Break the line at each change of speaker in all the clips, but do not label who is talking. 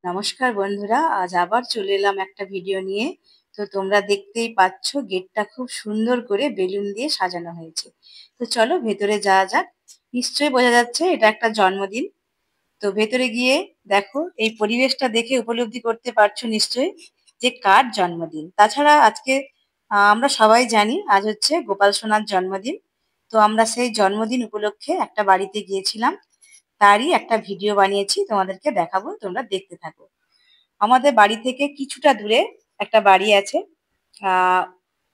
নমস্কার বন্ধুরা, আজ আবার চলে এলাম একটা ভিডিও নিয়ে। তো তোমরা দেখতেই পাচ্ছ গেটটা খুব সুন্দর করে বেলুন দিয়ে সাজানো হয়েছে। তো চলো ভেতরে যাওয়া যাক। নিশ্চয়ই বোঝা যাচ্ছে এটা একটা জন্মদিন। তো ভেতরে গিয়ে দেখো, এই পরিবেশটা দেখে উপলব্ধি করতে পারছো নিশ্চয়ই যে কার জন্মদিন। তাছাড়া আজকে আমরা সবাই জানি আজ হচ্ছে গোপাল সোনার জন্মদিন। তো আমরা সেই জন্মদিন উপলক্ষে একটা বাড়িতে গিয়েছিলাম, তারই একটা ভিডিও বানিয়েছি, তোমাদেরকে দেখাবো, তোমরা দেখতে থাকো। আমাদের বাড়ি থেকে কিছুটা দূরে একটা বাড়ি আছে। আহ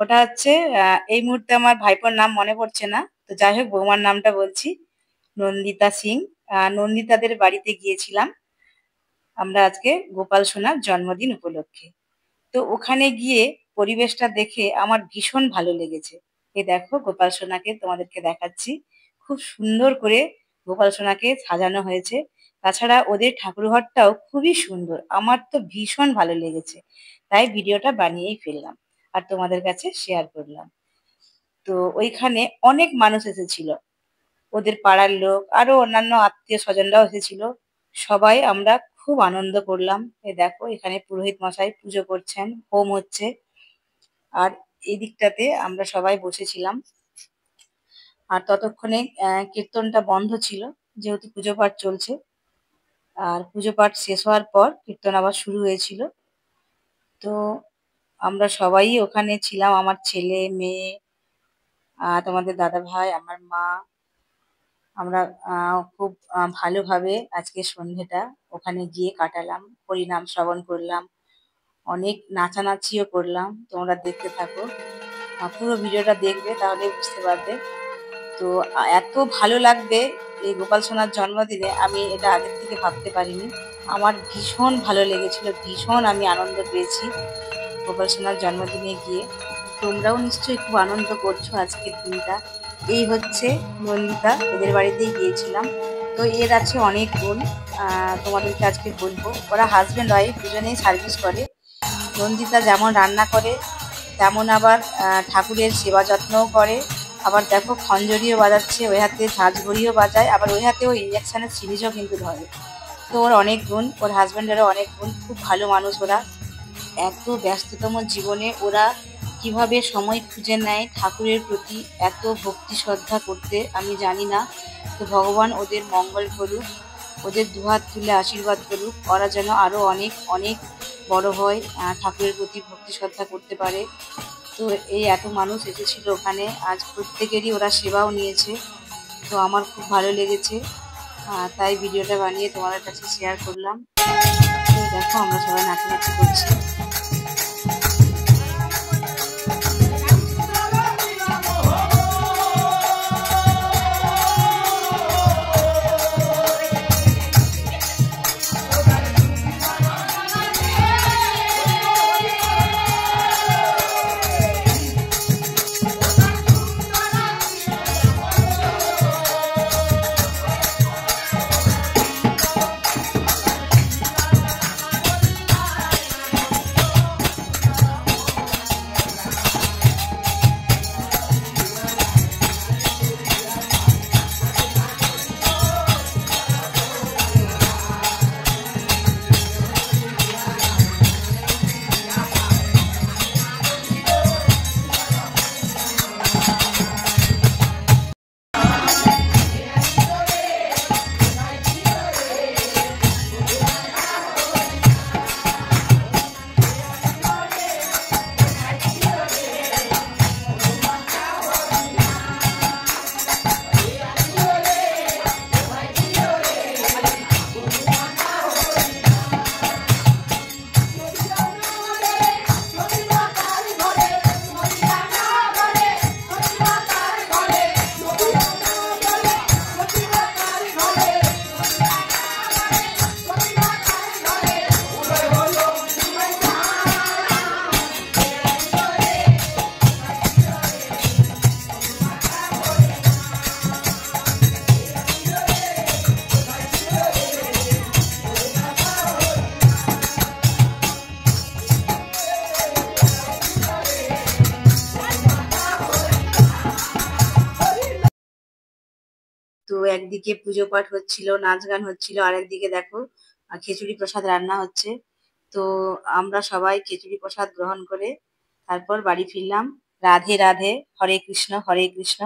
ওটা হচ্ছে এই মুহূর্তে আমার ভাইপোর নাম মনে পড়ছে না, তো যাই হোক বৌমার নামটা বলছি, নন্দিতা সিং। নন্দিতাদের বাড়িতে গিয়েছিলাম আমরা আজকে গোপাল সোনার জন্মদিন উপলক্ষে। তো ওখানে গিয়ে পরিবেশটা দেখে আমার ভীষণ ভালো লেগেছে। এই দেখো গোপাল সোনাকে তোমাদেরকে দেখাচ্ছি, খুব সুন্দর করে গোপাল সোনাকে সাজানো হয়েছে। তাছাড়া ওদের ঠাকুরঘরটাও খুবই সুন্দর, আমার তো ভীষণ ভালো লেগেছে। তাই ভিডিওটা বানিয়েই ফেললাম আর তোমাদের কাছে শেয়ার করলাম। তো ওইখানে অনেক মানুষ এসেছিল, ওদের পাড়ার লোক আরো অন্যান্য আত্মীয় স্বজনরাও এসেছিল। সবাই আমরা খুব আনন্দ করলাম। এই দেখো এখানে পুরোহিত মশাই পুজো করছেন, হোম হচ্ছে। আর এই দিকটাতে আমরা সবাই বসেছিলাম। আর ততক্ষণে কীর্তনটা বন্ধ ছিল, যেহেতু পুজো পাঠ চলছে। আর পুজো পাঠ শেষ হওয়ার পর কীর্তন আবার শুরু হয়েছিল। তো আমরা সবাই ওখানে ছিলাম, আমার ছেলে মেয়ে, তোমাদের দাদা ভাই, আমার মা। আমরা খুব ভালোভাবে আজকে সন্ধেটা ওখানে গিয়ে কাটালাম, হরিনাম শ্রবণ করলাম, অনেক নাচানাচিও করলাম। তোমরা দেখতে থাকো, পুরো ভিডিওটা দেখবে তাহলে বুঝতে পারবে। তো এত ভালো লাগবে এই গোপাল সোনার জন্মদিনে, আমি এটা আগের থেকে ভাবতে পারিনি। আমার ভীষণ ভালো লেগেছিল, ভীষণ আমি আনন্দ পেয়েছি গোপাল সোনার জন্মদিনে গিয়ে। তোমরাও নিশ্চয়ই খুব আনন্দ করছো আজকের দিনটা। এই হচ্ছে নন্দিতা, এদের বাড়িতেই গিয়েছিলাম। তো এর আছে অনেক গুণ, তোমাদেরকে আজকে বলবো। ওরা হাজব্যান্ড ওয়াইফ দুজনেই সার্ভিস করে। নন্দিতা যেমন রান্না করে, তেমন আবার ঠাকুরের সেবা যত্নও করে। আবার দেখো খঞ্জরিও বাজাচ্ছে, ওই হাতে ঝাঁঝঘড়িও বাজায়, আবার ওই হাতেও ইঞ্জেকশনের সিরিজও কিন্তু ধরে। তো ওর অনেক গুণ, ওর হাজব্যান্ডেরও অনেক গুণ, খুব ভালো মানুষ ওরা। এত ব্যস্ততম জীবনে ওরা কিভাবে সময় খুঁজে নেয় ঠাকুরের প্রতি এত ভক্তি শ্রদ্ধা করতে, আমি জানি না। তো ভগবান ওদের মঙ্গল করুক, ওদের দুহাত তুলে আশীর্বাদ করুক, ওরা যেন আরো অনেক অনেক বড় হয়, ঠাকুরের প্রতি ভক্তি শ্রদ্ধা করতে পারে। তো এই এত মানুষ এসেছিল ওখানে, আজ প্রত্যেকেরই ওরা সেবাও নিয়েছে। তো আমার খুব ভালো লেগেছে, তাই ভিডিওটা বানিয়ে তোমাদের কাছে শেয়ার করলাম। তো দেখো আমরা সবাই নাচানাচি করছি। তো একদিকে পুজো পাঠ হচ্ছিল, নাচ গান হচ্ছিল, আর একদিকে দেখো খিচুড়ি প্রসাদ রান্না হচ্ছে। তো আমরা সবাই খিচুড়ি প্রসাদ গ্রহণ করে তারপর বাড়ি ফিরলাম। রাধে রাধে, হরে কৃষ্ণ হরে কৃষ্ণ।